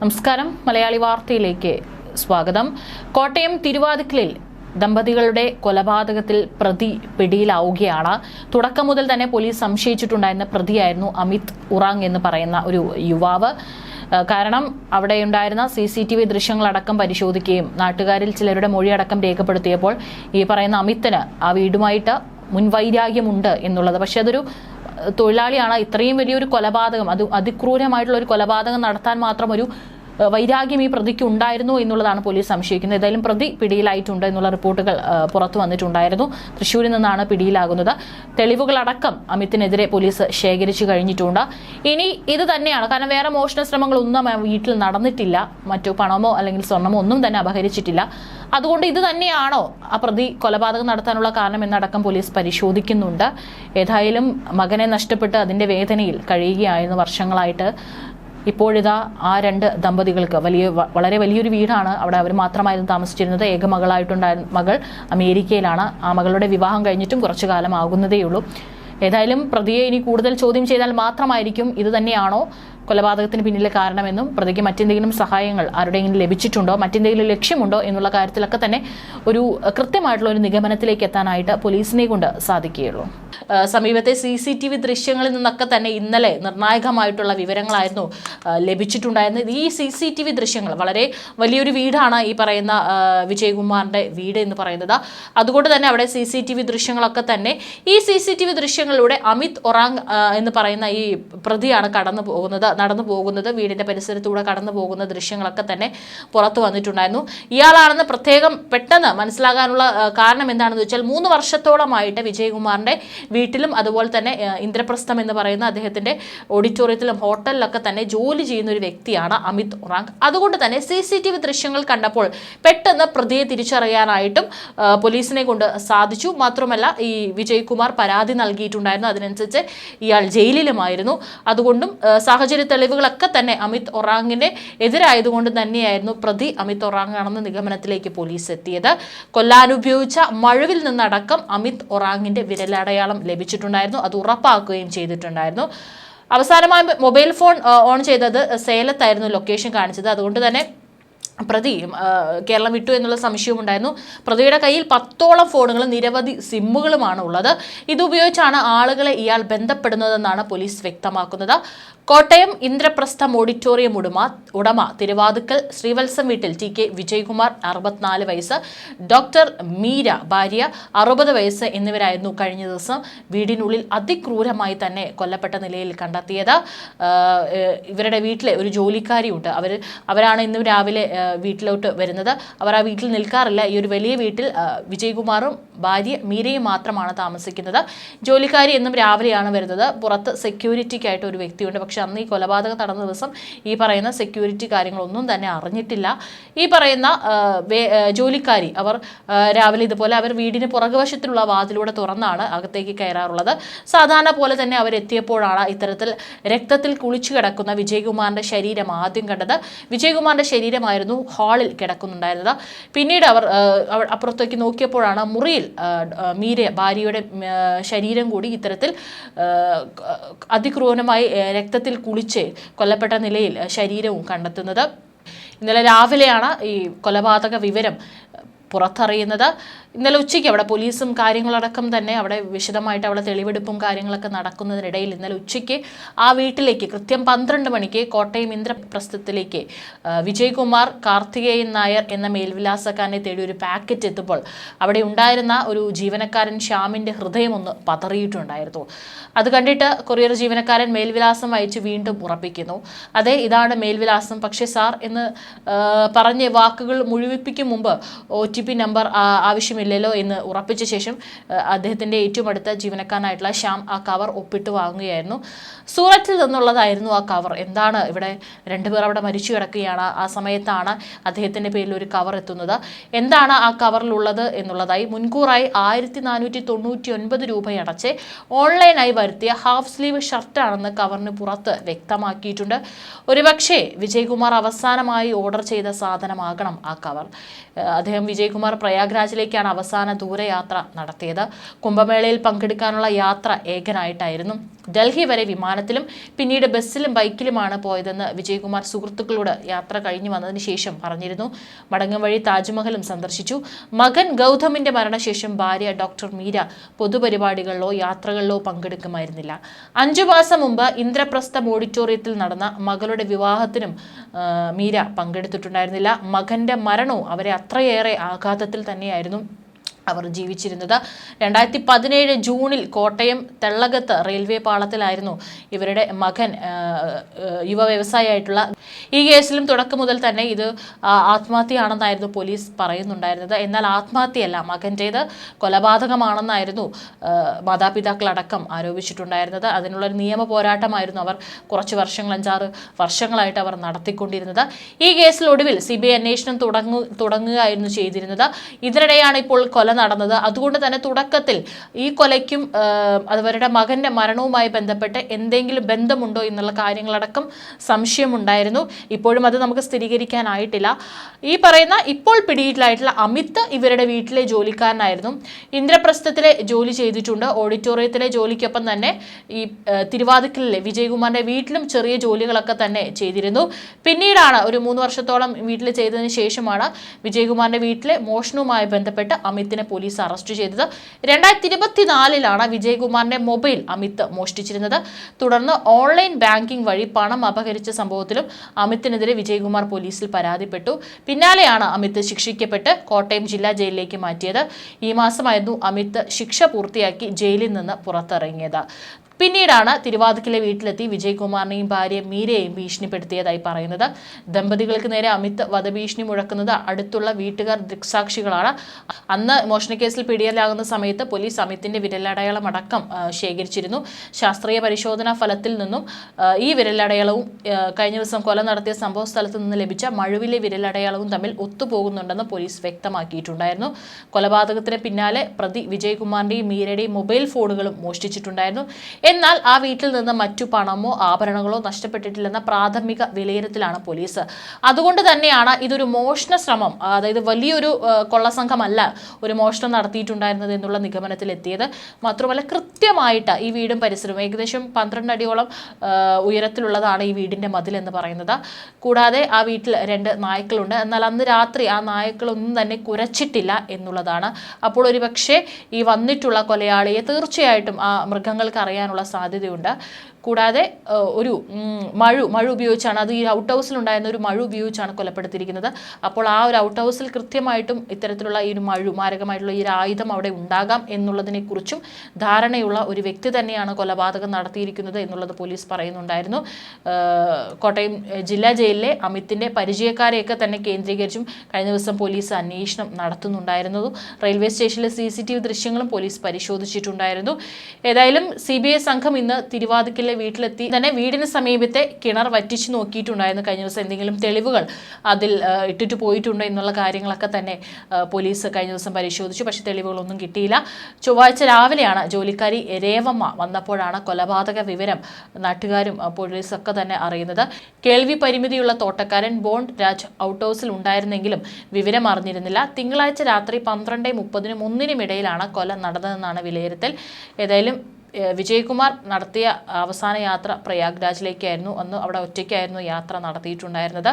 നമസ്കാരം മലയാളി വാർത്തയിലേക്ക് സ്വാഗതം. കോട്ടയം തിരുവാതിക്കലിൽ ദമ്പതികളുടെ കൊലപാതകത്തിൽ പ്രതി പിടിയിലാവുകയാണ്. തുടക്കം മുതൽ തന്നെ പോലീസ് സംശയിച്ചിട്ടുണ്ടായിരുന്ന പ്രതിയായിരുന്നു അമിത് ഉറാങ് എന്ന് പറയുന്ന ഒരു യുവാവ്. കാരണം അവിടെ ഉണ്ടായിരുന്ന CCTV ദൃശ്യങ്ങളടക്കം പരിശോധിക്കുകയും നാട്ടുകാരിൽ ചിലരുടെ മൊഴിയടക്കം രേഖപ്പെടുത്തിയപ്പോൾ ഈ പറയുന്ന അമിത്തിന് ആ വീടുമായിട്ട് മുൻവൈരാഗ്യമുണ്ട് എന്നുള്ളത്. പക്ഷെ അതൊരു തൊഴിലാളിയാണ്. ഇത്രയും വലിയൊരു കൊലപാതകം, അത് അതിക്രൂരമായിട്ടുള്ള ഒരു കൊലപാതകം നടത്താൻ മാത്രം ഒരു വൈരാഗ്യം ഈ പ്രതിക്ക് ഉണ്ടായിരുന്നു എന്നുള്ളതാണ് പോലീസ് സംശയിക്കുന്നത്. ഏതായാലും പ്രതി പിടിയിലായിട്ടുണ്ട് എന്നുള്ള റിപ്പോർട്ടുകൾ പുറത്തു വന്നിട്ടുണ്ടായിരുന്നു. തൃശ്ശൂരിൽ നിന്നാണ് പിടിയിലാകുന്നത്. തെളിവുകളടക്കം അമിത്തിനെതിരെ പോലീസ് ശേഖരിച്ചു കഴിഞ്ഞിട്ടുണ്ട്. ഇനി ഇത് തന്നെയാണ്, കാരണം വേറെ മോഷണ ശ്രമങ്ങളൊന്നും വീട്ടിൽ നടന്നിട്ടില്ല. മറ്റു പണമോ അല്ലെങ്കിൽ സ്വർണമോ ഒന്നും തന്നെ അപഹരിച്ചിട്ടില്ല. അതുകൊണ്ട് ഇത് തന്നെയാണോ ആ പ്രതി കൊലപാതകം നടത്താനുള്ള കാരണം എന്നടക്കം പോലീസ് പരിശോധിക്കുന്നുണ്ട്. ഏതായാലും മകനെ നഷ്ടപ്പെട്ട് അതിന്റെ വേദനയിൽ കഴിയുകയായിരുന്നു വർഷങ്ങളായിട്ട്. ഇപ്പോഴിതാ ആ രണ്ട് ദമ്പതികൾക്ക് വളരെ വലിയൊരു വീടാണ് അവിടെ അവർ മാത്രമായിരുന്നു താമസിച്ചിരുന്നത്. ഏക മകളായിട്ടുണ്ടായിരുന്ന മകൾ അമേരിക്കയിലാണ്. ആ മകളുടെ വിവാഹം കഴിഞ്ഞിട്ടും കുറച്ചു കാലം ആകുന്നതേയുള്ളൂ. ഏതായാലും പ്രതിയെ ഇനി കൂടുതൽ ചോദ്യം ചെയ്താൽ മാത്രമായിരിക്കും ഇത് തന്നെയാണോ കൊലപാതകത്തിന് പിന്നിലെ കാരണമെന്നും പ്രതിക്ക് മറ്റെന്തെങ്കിലും സഹായങ്ങൾ ആരുടെയെങ്കിലും ലഭിച്ചിട്ടുണ്ടോ, മറ്റെന്തെങ്കിലും ലക്ഷ്യമുണ്ടോ എന്നുള്ള കാര്യത്തിലൊക്കെ തന്നെ ഒരു കൃത്യമായിട്ടുള്ള ഒരു നിഗമനത്തിലേക്ക് എത്താനായിട്ട് പോലീസിനെ കൊണ്ട് സാധിക്കുകയുള്ളൂ. സമീപത്തെ CCTV ദൃശ്യങ്ങളിൽ നിന്നൊക്കെ തന്നെ ഇന്നലെ നിർണായകമായിട്ടുള്ള വിവരങ്ങളായിരുന്നു ലഭിച്ചിട്ടുണ്ടായിരുന്നത്. ഈ CCTV ദൃശ്യങ്ങൾ, വളരെ വലിയൊരു വീടാണ് ഈ പറയുന്ന വിജയകുമാറിന്റെ വീട് എന്ന് പറയുന്നത്. അതുകൊണ്ട് തന്നെ അവിടെ CCTV ദൃശ്യങ്ങളൊക്കെ തന്നെ, ഈ CCTV ദൃശ്യങ്ങളിലൂടെ അമിത് ഉറാങ് എന്ന് പറയുന്ന ഈ പ്രതിയാണ് നടന്നു പോകുന്നത്. വീടിന്റെ പരിസരത്തൂടെ കടന്നു പോകുന്ന ദൃശ്യങ്ങളൊക്കെ തന്നെ പുറത്തു വന്നിട്ടുണ്ടായിരുന്നു. ഇയാളാണെന്ന് പ്രത്യേകം പെട്ടെന്ന് മനസ്സിലാകാനുള്ള കാരണം എന്താണെന്ന് വെച്ചാൽ 3 വർഷത്തോളമായിട്ട് വിജയകുമാറിന്റെ വീട്ടിലും അതുപോലെ തന്നെ ഇന്ദ്രപ്രസ്ഥം എന്ന് പറയുന്ന അദ്ദേഹത്തിന്റെ ഓഡിറ്റോറിയത്തിലും ഹോട്ടലിലൊക്കെ തന്നെ ജോലി ചെയ്യുന്ന ഒരു വ്യക്തിയാണ് അമിത് ഉറാങ്. അതുകൊണ്ട് തന്നെ CCTV ദൃശ്യങ്ങൾ കണ്ടപ്പോൾ പെട്ടെന്ന് പ്രതിയെ തിരിച്ചറിയാനായിട്ടും പോലീസിനെ കൊണ്ട് സാധിച്ചു. മാത്രമല്ല ഈ വിജയകുമാർ പരാതി നൽകിയിട്ടുണ്ടായിരുന്നു. അതിനനുസരിച്ച് ഇയാൾ ജയിലിലുമായിരുന്നു. അതുകൊണ്ടും സാഹചര്യ തെളിവുകളൊക്കെ തന്നെ അമിത് ഉറാങ്ങിന്റെ എതിരായതുകൊണ്ട് തന്നെയായിരുന്നു പ്രതി അമിത് ഉറാങ് ആണെന്ന നിഗമനത്തിലേക്ക് പോലീസ് എത്തിയത്. കൊല്ലാനുപയോഗിച്ച മഴുവിൽ നിന്നടക്കം അമിത് ഉറാങ്ങിന്റെ വിരലടയാളം ലഭിച്ചിട്ടുണ്ടായിരുന്നു. അത് ഉറപ്പാക്കുകയും ചെയ്തിട്ടുണ്ടായിരുന്നു. അവസാനമായി മൊബൈൽ ഫോൺ ഓൺ ചെയ്തത് സേലത്തായിരുന്നു ലൊക്കേഷൻ കാണിച്ചത്. അതുകൊണ്ട് തന്നെ പ്രതി കേരളം വിട്ടു എന്നുള്ള സംശയമുണ്ടായിരുന്നു. പ്രതിയുടെ കയ്യിൽ 10ഓളം ഫോണുകളും നിരവധി സിമ്മുകളുമാണ് ഉള്ളത്. ഇതുപയോഗിച്ചാണ് ആളുകളെ ഇയാൾ ബന്ധപ്പെടുന്നതെന്നാണ് പോലീസ് വ്യക്തമാക്കുന്നത്. കോട്ടയം ഇന്ദ്രപ്രസ്ഥം ഓഡിറ്റോറിയം ഉടമ തിരുവാതിക്കൽ ശ്രീവത്സം വീട്ടിൽ TK വിജയകുമാർ 64 വയസ്സ്, ഡോക്ടർ മീര ഭാര്യ 60 വയസ്സ് എന്നിവരായിരുന്നു കഴിഞ്ഞ ദിവസം വീടിനുള്ളിൽ അതിക്രൂരമായി തന്നെ കൊല്ലപ്പെട്ട നിലയിൽ കണ്ടെത്തിയത്. ഇവരുടെ വീട്ടിലെ ഒരു ജോലിക്കാരിയുണ്ട്. അവരാണ് ഇന്ന് രാവിലെ വീട്ടിലോട്ട് വരുന്നത്. അവർ ആ വീട്ടിൽ നിൽക്കാറില്ല. ഈ ഒരു വലിയ വീട്ടിൽ വിജയകുമാറും ഭാര്യ മീരയും മാത്രമാണ് താമസിക്കുന്നത്. ജോലിക്കാരി എന്നും രാവിലെയാണ് വരുന്നത്. പുറത്ത് സെക്യൂരിറ്റിക്കായിട്ട് ഒരു വ്യക്തിയുണ്ട്. പക്ഷെ അന്ന് ഈ കൊലപാതകം നടന്ന ദിവസം ഈ പറയുന്ന സെക്യൂരിറ്റി കാര്യങ്ങളൊന്നും തന്നെ അറിഞ്ഞിട്ടില്ല. ഈ പറയുന്ന ജോലിക്കാരി അവർ രാവിലെ ഇതുപോലെ അവർ വീടിന് പുറകുവശത്തിലുള്ള വാതിലൂടെ തുറന്നാണ് അകത്തേക്ക് കയറാറുള്ളത്. സാധാരണ പോലെ തന്നെ അവരെത്തിയപ്പോഴാണ് ഇത്തരത്തിൽ രക്തത്തിൽ കുളിച്ചു കിടക്കുന്ന വിജയകുമാറിന്റെ ശരീരം ആദ്യം കണ്ടത്. വിജയകുമാറിന്റെ ശരീരമായിരുന്നു ഹാളിൽ കിടക്കുന്നുണ്ടായിരുന്നത്. പിന്നീട് അവർ അപ്പുറത്തേക്ക് നോക്കിയപ്പോഴാണ് മുറിയിൽ ഭാര്യയുടെ ശരീരം കൂടി ഇത്തരത്തിൽ അതിക്രൂരമായി രക്തത്തിൽ കുളിച്ച് കൊല്ലപ്പെട്ട നിലയിൽ ശരീരവും കണ്ടെത്തുന്നത്. ഇന്നലെ രാവിലെയാണ് ഈ കൊലപാതക വിവരം പുറത്തറിയുന്നത്. ഇന്നലെ ഉച്ചയ്ക്ക് അവിടെ പോലീസും കാര്യങ്ങളടക്കം തന്നെ അവിടെ വിശദമായിട്ട് അവിടെ തെളിവെടുപ്പും കാര്യങ്ങളൊക്കെ നടക്കുന്നതിനിടയിൽ ഇന്നലെ ഉച്ചയ്ക്ക് ആ വീട്ടിലേക്ക് കൃത്യം 12 മണിക്ക് കോട്ടയം ഇന്ദ്രപ്രസ്ഥത്തിലേക്ക് വിജയകുമാർ കാർത്തികേയൻ നായർ എന്ന മേൽവിലാസക്കാരനെ തേടി ഒരു പാക്കറ്റ് എത്തുമ്പോൾ അവിടെ ഉണ്ടായിരുന്ന ഒരു ജീവനക്കാരൻ ശ്യാമിന്റെ ഹൃദയം ഒന്ന് പതറിയിട്ടുണ്ടായിരുന്നു. അത് കണ്ടിട്ട് കൊറിയർ ജീവനക്കാരൻ മേൽവിലാസം അയച്ച് വീണ്ടും ഉറപ്പിക്കുന്നു. അതെ, ഇതാണ് മേൽവിലാസം. പക്ഷേ സാർ എന്ന് പറഞ്ഞ് വാക്കുകൾ മുഴുവിപ്പിക്കും മുമ്പ് OTP നമ്പർ ആവശ്യമില്ലല്ലോ എന്ന് ഉറപ്പിച്ച ശേഷം അദ്ദേഹത്തിൻ്റെ ഏറ്റവും അടുത്ത ജീവനക്കാരനായിട്ടുള്ള ശ്യാം ആ കവർ ഒപ്പിട്ട് വാങ്ങുകയായിരുന്നു. സൂറത്തിൽ നിന്നുള്ളതായിരുന്നു ആ കവർ. എന്താണ്, ഇവിടെ 2 പേർ അവിടെ മരിച്ചു കിടക്കുകയാണ്. ആ സമയത്താണ് അദ്ദേഹത്തിൻ്റെ പേരിൽ ഒരു കവർ എത്തുന്നത്. എന്താണ് ആ കവറിലുള്ളത് എന്നുള്ളതായി മുൻകൂറായി 1499 രൂപയടച്ച് ഓൺലൈനായി വരുത്തിയ ഹാഫ് സ്ലീവ് ഷർട്ടാണെന്ന് കവറിന് പുറത്ത് വ്യക്തമാക്കിയിട്ടുണ്ട്. ഒരുപക്ഷെ വിജയകുമാർ അവസാനമായി ഓർഡർ ചെയ്ത സാധനമാകണം ആ കവർ. അദ്ദേഹം വിജയകുമാർ പ്രയാഗ്രാജിലേക്കാണ് ദില്ലിയിലേക്കാണ് അവസാന ദൂരയാത്ര നടത്തിയത്. കുംഭമേളയിൽ പങ്കെടുക്കാനുള്ള യാത്ര ഏകനായിട്ടായിരുന്നു. ഡൽഹി വരെ വിമാനത്തിലും പിന്നീട് ബസ്സിലും ബൈക്കിലുമാണ് പോയതെന്ന് വിജയകുമാർ സുഹൃത്തുക്കളോട് യാത്ര കഴിഞ്ഞു വന്നതിന് ശേഷം പറഞ്ഞിരുന്നു. മടങ്ങും വഴി താജ്മഹലും സന്ദർശിച്ചു. മകൻ ഗൗതമിന്റെ മരണശേഷം ഭാര്യ ഡോക്ടർ മീര പൊതുപരിപാടികളിലോ യാത്രകളിലോ പങ്കെടുക്കുമായിരുന്നില്ല. 5 മാസം മുമ്പ് ഇന്ദ്രപ്രസ്ഥം ഓഡിറ്റോറിയത്തിൽ നടന്ന മകളുടെ വിവാഹത്തിനും മീര പങ്കെടുത്തിട്ടുണ്ടായിരുന്നില്ല. മകന്റെ മരണവും അവരെ അത്രയേറെ ആഘാതത്തിൽ തന്നെയായിരുന്നു അവർ ജീവിച്ചിരുന്നത്. 2017 ജൂണിൽ കോട്ടയം തെള്ളകത്ത് റെയിൽവേ പാളത്തിലായിരുന്നു ഇവരുടെ മകൻ യുവ വ്യവസായിയായിട്ടുള്ള. ഈ കേസിലും തുടക്കം മുതൽ തന്നെ ഇത് ആത്മഹത്യയാണെന്നായിരുന്നു പോലീസ് പറയുന്നുണ്ടായിരുന്നത്. എന്നാൽ ആത്മഹത്യയല്ല, മകൻ്റേത് കൊലപാതകമാണെന്നായിരുന്നു മാതാപിതാക്കളടക്കം ആരോപിച്ചിട്ടുണ്ടായിരുന്നത്. അതിനുള്ളൊരു നിയമ പോരാട്ടമായിരുന്നു അവർ കുറച്ച് വർഷങ്ങൾ 5-6 വർഷങ്ങളായിട്ട് അവർ നടത്തിക്കൊണ്ടിരുന്നത്. ഈ കേസിൽ ഒടുവിൽ CBI അന്വേഷണം തുടങ്ങുകയായിരുന്നു ചെയ്തിരുന്നത്. ഇതിനിടെയാണ് ഇപ്പോൾ കൊല നടന്നത്. അതുകൊണ്ട് തന്നെ തുടക്കത്തിൽ ഈ കൊലയ്ക്കും അവരുടെ മകന്റെ മരണവുമായി ബന്ധപ്പെട്ട് എന്തെങ്കിലും ബന്ധമുണ്ടോ എന്നുള്ള കാര്യങ്ങളടക്കം സംശയമുണ്ടായിരുന്നു. ഇപ്പോഴും അത് നമുക്ക് സ്ഥിരീകരിക്കാനായിട്ടില്ല. ഈ പറയുന്ന ഇപ്പോൾ പിടിയിലായിട്ടുള്ള അമിത് ഇവരുടെ വീട്ടിലെ ജോലിക്കാരനായിരുന്നു. ഇന്ദ്രപ്രസ്ഥത്തിലെ ജോലി ചെയ്തിട്ടുണ്ട്. ഓഡിറ്റോറിയത്തിലെ ജോലിക്കൊപ്പം തന്നെ ഈ തിരുവാതിക്കലിലെ വിജയകുമാറിന്റെ വീട്ടിലും ചെറിയ ജോലികളൊക്കെ തന്നെ ചെയ്തിരുന്നു. പിന്നീടാണ് ഒരു 3 വർഷത്തോളം വീട്ടിൽ ചെയ്തതിന് ശേഷമാണ് വിജയകുമാറിന്റെ വീട്ടിലെ മോഷണവുമായി ബന്ധപ്പെട്ട് അമിതിനെ പോലീസ് അറസ്റ്റ് ചെയ്തത്. 2024 വിജയകുമാറിന്റെ മൊബൈൽ അമിത് മോഷ്ടിച്ചിരുന്നത്. തുടർന്ന് ഓൺലൈൻ ബാങ്കിംഗ് വഴി പണം അപഹരിച്ച സംഭവത്തിലും അമിതിനെതിരെ വിജയകുമാർ പോലീസിൽ പരാതിപ്പെട്ടു. പിന്നാലെയാണ് അമിത് ശിക്ഷിക്കപ്പെട്ട് കോട്ടയം ജില്ലാ ജയിലിലേക്ക് മാറ്റിയത്. ഈ മാസമായിരുന്നു അമിത് ശിക്ഷ പൂർത്തിയാക്കി ജയിലിൽ നിന്ന് പുറത്തിറങ്ങിയത്. പിന്നീടാണ് തിരുവാതിക്കലെ വീട്ടിലെത്തി വിജയകുമാറിനെയും ഭാര്യ മീരയെയും ഭീഷണിപ്പെടുത്തിയതായി പറയുന്നത്. ദമ്പതികൾക്ക് നേരെ അമിത് വധഭീഷണി മുഴക്കുന്നത് അടുത്തുള്ള വീട്ടുകാർ ദൃക്സാക്ഷികളാണ്. അന്ന് മോഷണക്കേസിൽ പിടിയിലാകുന്ന സമയത്ത് പോലീസ് അമിത്തിന്റെ വിരലടയാളം അടക്കം ശേഖരിച്ചിരുന്നു. ശാസ്ത്രീയ പരിശോധനാ ഫലത്തിൽ നിന്നും ഈ വിരലടയാളവും കഴിഞ്ഞ ദിവസം കൊല നടത്തിയ സംഭവ സ്ഥലത്ത് നിന്ന് ലഭിച്ച മഴുവിലെ വിരലടയാളവും തമ്മിൽ ഒത്തുപോകുന്നുണ്ടെന്ന് പോലീസ് വ്യക്തമാക്കിയിട്ടുണ്ടായിരുന്നു. കൊലപാതകത്തിന് പിന്നാലെ പ്രതി വിജയകുമാറിന്റെയും മീരയുടെയും മൊബൈൽ ഫോണുകളും മോഷ്ടിച്ചിട്ടുണ്ടായിരുന്നു. എന്നാൽ ആ വീട്ടിൽ നിന്ന് മറ്റു പണമോ ആഭരണങ്ങളോ നഷ്ടപ്പെട്ടിട്ടില്ലെന്ന പ്രാഥമിക വിലയിരുത്തലാണ് പോലീസ്. അതുകൊണ്ട് തന്നെയാണ് ഇതൊരു മോഷണ ശ്രമം, അതായത് വലിയൊരു കൊള്ളസംഘമല്ല ഒരു മോഷണം നടത്തിയിട്ടുണ്ടായിരുന്നത് എന്നുള്ള നിഗമനത്തിലെത്തിയത്. മാത്രമല്ല കൃത്യമായിട്ട് ഈ വീടും പരിസരവും ഏകദേശം 12 അടിയോളം ഉയരത്തിലുള്ളതാണ് ഈ വീടിന്റെ മതിൽ എന്ന് പറയുന്നത്. കൂടാതെ ആ വീട്ടിൽ 2 നായ്ക്കളുണ്ട്. എന്നാൽ അന്ന് രാത്രി ആ നായ്ക്കളൊന്നും തന്നെ കുരച്ചിട്ടില്ല എന്നുള്ളതാണ്. അപ്പോൾ ഒരുപക്ഷെ ഈ വന്നിട്ടുള്ള കൊലയാളിയെ തീർച്ചയായിട്ടും ആ മൃഗങ്ങൾക്ക് അറിയാനുള്ള സാധ്യതയുണ്ട്. കൂടാതെ ഒരു മഴു ഉപയോഗിച്ചാണ്, അത് ഈ ഔട്ട് ഹൗസിൽ ഉണ്ടായിരുന്ന ഒരു മഴു ഉപയോഗിച്ചാണ് കൊലപ്പെടുത്തിയിരിക്കുന്നത്. അപ്പോൾ ആ ഒരു ഔട്ട് ഹൗസിൽ കൃത്യമായിട്ടും ഇത്തരത്തിലുള്ള ഈ ഒരു മാരകമായിട്ടുള്ള ഈ ഒരു ആയുധം അവിടെ ഉണ്ടാകാം എന്നുള്ളതിനെ കുറിച്ചും ധാരണയുള്ള ഒരു വ്യക്തി തന്നെയാണ് കൊലപാതകം നടത്തിയിരിക്കുന്നത് എന്നുള്ളത് പോലീസ് പറയുന്നുണ്ടായിരുന്നു. കോട്ടയം ജില്ലാ ജയിലിലെ അമിത്തിന്റെ പരിചയക്കാരെയൊക്കെ തന്നെ കേന്ദ്രീകരിച്ചും കഴിഞ്ഞ ദിവസം പോലീസ് അന്വേഷണം നടത്തുന്നുണ്ടായിരുന്നു. റെയിൽവേ സ്റ്റേഷനിലെ CCTV ദൃശ്യങ്ങളും പോലീസ് പരിശോധിച്ചിട്ടുണ്ടായിരുന്നു. ഏതായാലും CBI സംഘം ഇന്ന് തിരുവാതിക്കലിലെ വീട്ടിലെത്തി തന്നെ വീടിന് സമീപത്തെ കിണർ വറ്റിച്ചു നോക്കിയിട്ടുണ്ടായിരുന്നു. കഴിഞ്ഞ ദിവസം എന്തെങ്കിലും തെളിവുകൾ അതിൽ ഇട്ടിട്ട് പോയിട്ടുണ്ടോ എന്നുള്ള കാര്യങ്ങളൊക്കെ തന്നെ പോലീസ് കഴിഞ്ഞ ദിവസം പരിശോധിച്ചു. പക്ഷെ തെളിവുകളൊന്നും കിട്ടിയില്ല. ചൊവ്വാഴ്ച രാവിലെയാണ് ജോലിക്കാരി രേവമ്മ വന്നപ്പോഴാണ് കൊലപാതക വിവരം നാട്ടുകാരും പോലീസൊക്കെ തന്നെ അറിയുന്നത്. കേൾവി പരിമിതിയുള്ള തോട്ടക്കാരൻ ബോണ്ട് രാജ് ഔട്ട് ഹൗസിൽ ഉണ്ടായിരുന്നെങ്കിലും വിവരം അറിഞ്ഞിരുന്നില്ല. തിങ്കളാഴ്ച രാത്രി 12:30-1 ഇടയിലാണ് കൊല നടന്നതെന്നാണ് വിലയിരുത്തൽ. ഏതായാലും വിജയകുമാർ നടത്തിയ അവസാന യാത്ര പ്രയാഗ്രാജിലേക്കായിരുന്നു. അന്ന് അവിടെ ഒറ്റയ്ക്കായിരുന്നു യാത്ര നടത്തിയിട്ടുണ്ടായിരുന്നത്.